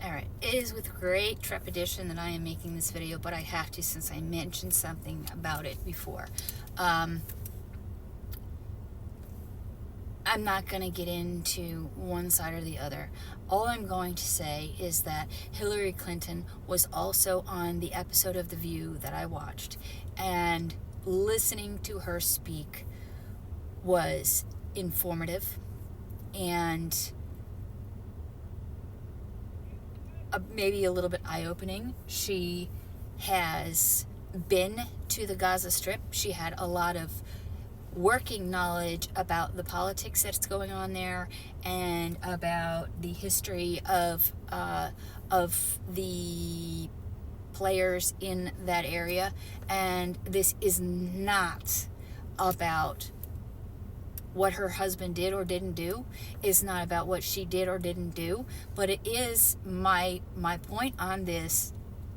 Alright, it is with great trepidation that I am making this video, but I have to since I mentioned something about it before. I'm not going to get into one side or the other. All I'm going to say is that Hillary Clinton was also on the episode of The View that I watched, and listening to her speak was informative and maybe a little bit eye-opening. She has been to the Gaza Strip. She had a lot of working knowledge about the politics that's going on there and about the history of the players in that area. And this is not about what her husband did or didn't do. Is not about what she did or didn't do, but it is my point on this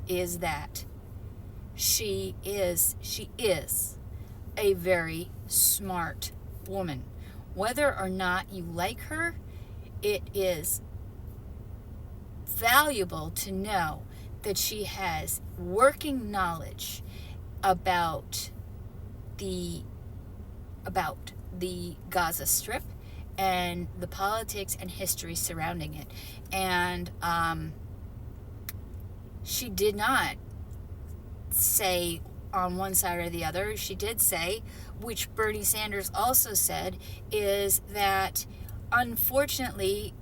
is that she is a very smart woman. Whether or not you like her, it is valuable to know that she has working knowledge about the Gaza Strip and the politics and history surrounding it. And she did not say on one side or the other. She did say, which Bernie Sanders also said, is that unfortunately,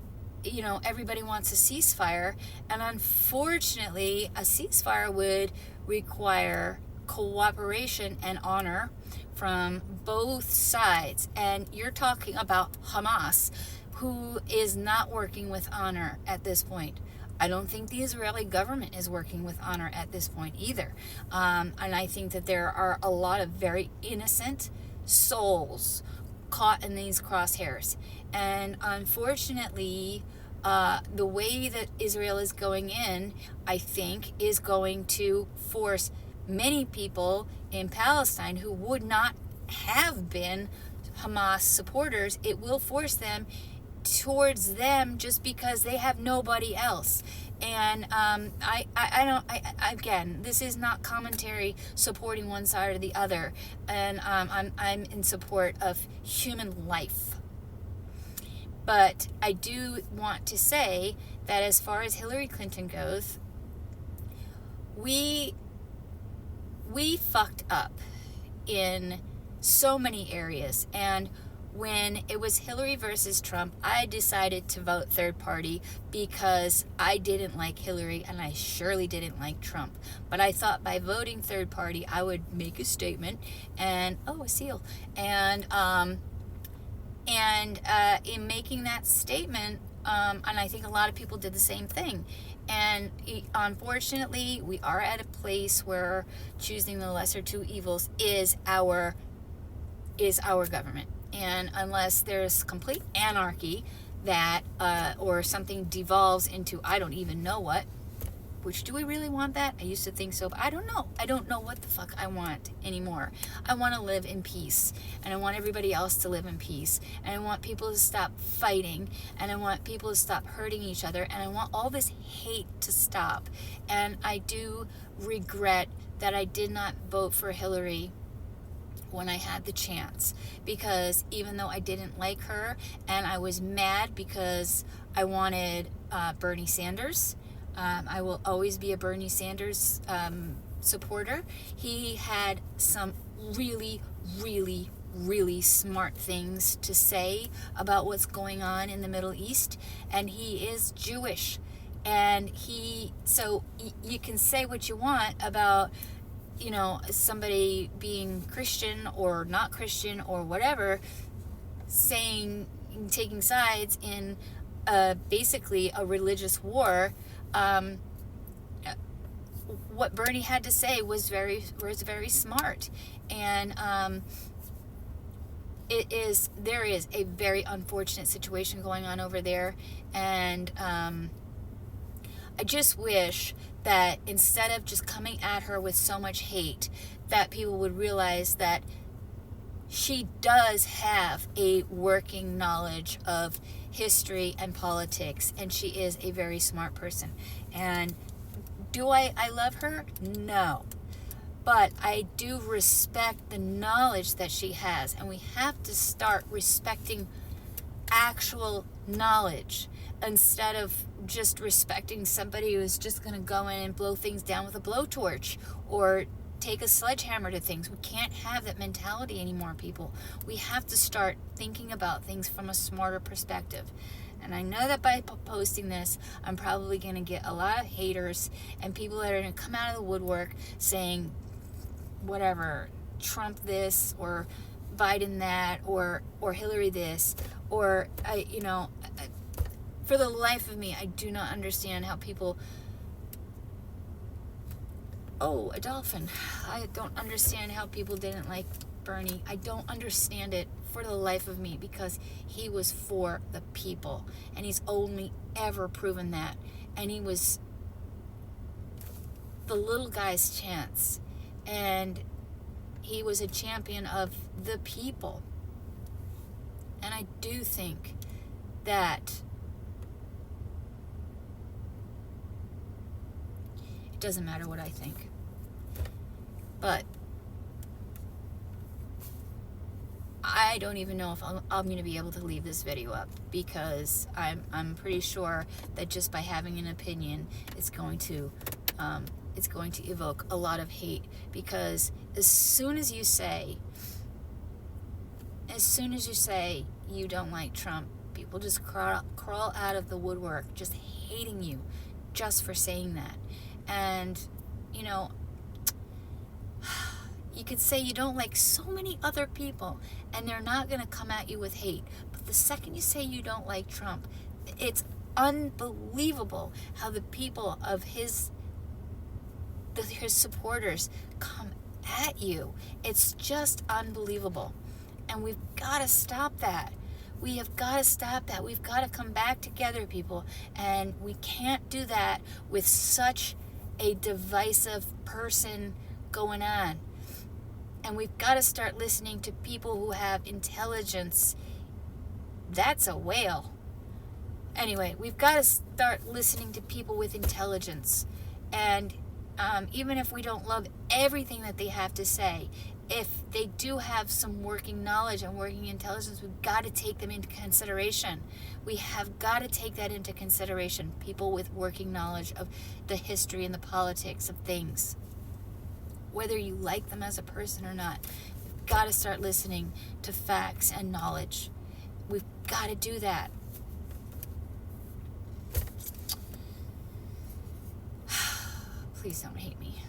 everybody wants a ceasefire, and unfortunately a ceasefire would require cooperation and honor from both sides. And you're talking about Hamas, who is not working with honor at this point. I don't think the Israeli government is working with honor at this point either. And I think that there are a lot of very innocent souls caught in these crosshairs. And unfortunately, the way that Israel is going in, I think, is going to force many people in Palestine who would not have been Hamas supporters. It will force them towards them just because they have nobody else. And again, this is not commentary supporting one side or the other. And I'm in support of human life. But I do want to say that as far as Hillary Clinton goes, we fucked up in so many areas. And when it was Hillary versus Trump, I decided to vote third party because I didn't like Hillary and I surely didn't like Trump. But I thought by voting third party, I would make a statement and, a seal. And in making that statement, and I think a lot of people did the same thing. And unfortunately, we are at a place where choosing the lesser two evils is our government. And unless there's complete anarchy that or something devolves into I don't even know what, which do we really want that? I used to think so, but I don't know. I don't know what the fuck I want anymore. I want to live in peace, and I want everybody else to live in peace, and I want people to stop fighting, and I want people to stop hurting each other, and I want all this hate to stop. And I do regret that I did not vote for Hillary when I had the chance, because even though I didn't like her and I was mad because I wanted Bernie Sanders, I will always be a Bernie Sanders supporter. He had some really, really, really smart things to say about what's going on in the Middle East, and he is Jewish. And so you can say what you want about somebody being Christian or not Christian or whatever, taking sides in basically a religious war. What Bernie had to say was very smart. And there is a very unfortunate situation going on over there. And I just wish that instead of just coming at her with so much hate, that people would realize that she does have a working knowledge of history and politics, and she is a very smart person. And do I love her? No. But I do respect the knowledge that she has, and we have to start respecting actual knowledge instead of just respecting somebody who's just going to go in and blow things down with a blowtorch or take a sledgehammer to things. We can't have that mentality anymore, people. We have to start thinking about things from a smarter perspective. And I know that by posting this, I'm probably going to get a lot of haters and people that are going to come out of the woodwork saying, whatever, Trump this or Biden that or Hillary this, or for the life of me, I do not understand how people. Oh, a dolphin. I don't understand how people didn't like Bernie. I don't understand it for the life of me, because he was for the people, and he's only ever proven that. And he was the little guy's chance, and he was a champion of the people. And I do think that it doesn't matter what I think, but I don't even know if I'm going to be able to leave this video up, because I'm pretty sure that just by having an opinion, it's going to evoke a lot of hate. Because as soon as you say you don't like Trump, people just crawl out of the woodwork just hating you just for saying that. And you could say you don't like so many other people, and they're not going to come at you with hate. But the second you say you don't like Trump, it's unbelievable how the people of his supporters come at you. It's just unbelievable. And we've got to stop that. We have got to stop that. We've got to come back together, people. And we can't do that with such a divisive person going on. And we've got to start listening to people who have intelligence. That's a whale. Anyway, we've got to start listening to people with intelligence. And even if we don't love everything that they have to say, if they do have some working knowledge and working intelligence, we've got to take them into consideration. We have got to take that into consideration. People with working knowledge of the history and the politics of things. Whether you like them as a person or not, we've got to start listening to facts and knowledge. We've got to do that. Please don't hate me.